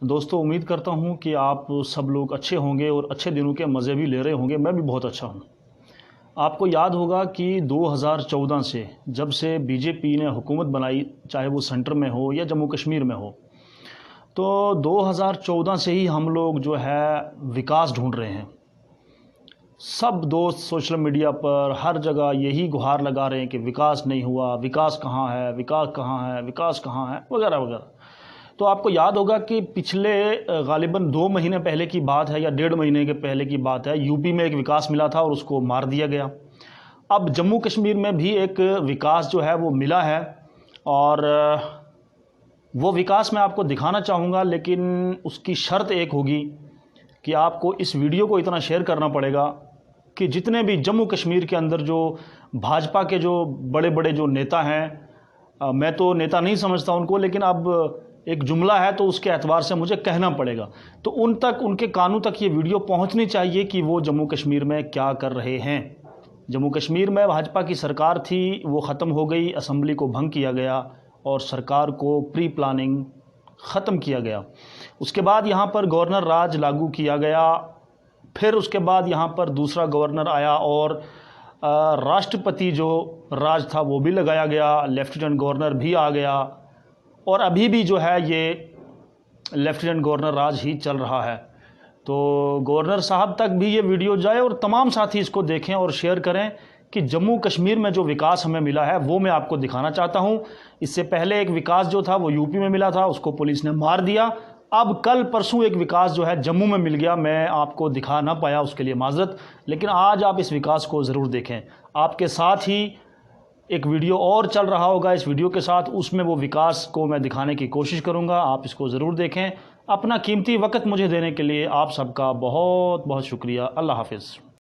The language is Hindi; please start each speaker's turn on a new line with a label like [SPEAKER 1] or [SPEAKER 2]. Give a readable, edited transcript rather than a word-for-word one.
[SPEAKER 1] दोस्तों, उम्मीद करता हूँ कि आप सब लोग अच्छे होंगे और अच्छे दिनों के मज़े भी ले रहे होंगे। मैं भी बहुत अच्छा हूँ। आपको याद होगा कि 2014 से जब से बीजेपी ने हुकूमत बनाई, चाहे वो सेंटर में हो या जम्मू कश्मीर में हो, तो 2014 से ही हम लोग जो है विकास ढूंढ रहे हैं। सब दोस्त सोशल मीडिया पर हर जगह यही गुहार लगा रहे हैं कि विकास नहीं हुआ, विकास कहाँ है, विकास कहाँ है, विकास कहाँ है, वगैरह वगैरह। तो आपको याद होगा कि पिछले गालिबन 2 महीने पहले की बात है या 1.5 महीने के पहले की बात है, यूपी में एक विकास मिला था और उसको मार दिया गया। अब जम्मू कश्मीर में भी एक विकास जो है वो मिला है और वो विकास मैं आपको दिखाना चाहूँगा, लेकिन उसकी शर्त एक होगी कि आपको इस वीडियो को इतना शेयर करना पड़ेगा कि जितने भी जम्मू कश्मीर के अंदर जो भाजपा के जो बड़े बड़े जो नेता हैं, मैं तो नेता नहीं समझता उनको, लेकिन अब एक जुमला है तो उसके एतबार से मुझे कहना पड़ेगा, तो उन तक, उनके कानों तक ये वीडियो पहुंचनी चाहिए कि वो जम्मू कश्मीर में क्या कर रहे हैं। जम्मू कश्मीर में भाजपा की सरकार थी, वो ख़त्म हो गई, असम्बली को भंग किया गया और सरकार को प्री प्लानिंग ख़त्म किया गया। उसके बाद यहाँ पर गवर्नर राज लागू किया गया। फिर उसके बाद यहाँ पर दूसरा गवर्नर आया और राष्ट्रपति जो राज था वो भी लगाया गया, लेफ्टिनेंट गवर्नर भी आ गया और अभी भी जो है ये लेफ्टिनेंट गवर्नर राज ही चल रहा है। तो गवर्नर साहब तक भी ये वीडियो जाए और तमाम साथी इसको देखें और शेयर करें कि जम्मू कश्मीर में जो विकास हमें मिला है वो मैं आपको दिखाना चाहता हूँ। इससे पहले एक विकास जो था वो यूपी में मिला था, उसको पुलिस ने मार दिया। अब कल परसों एक विकास जो है जम्मू में मिल गया, मैं आपको दिखा ना पाया, उसके लिए माजरत, लेकिन आज आप इस विकास को ज़रूर देखें। आपके साथ ही एक वीडियो और चल रहा होगा इस वीडियो के साथ, उसमें वो विकास को मैं दिखाने की कोशिश करूंगा। आप इसको ज़रूर देखें। अपना कीमती वक्त मुझे देने के लिए आप सबका बहुत बहुत शुक्रिया। अल्लाह हाफ़िज़।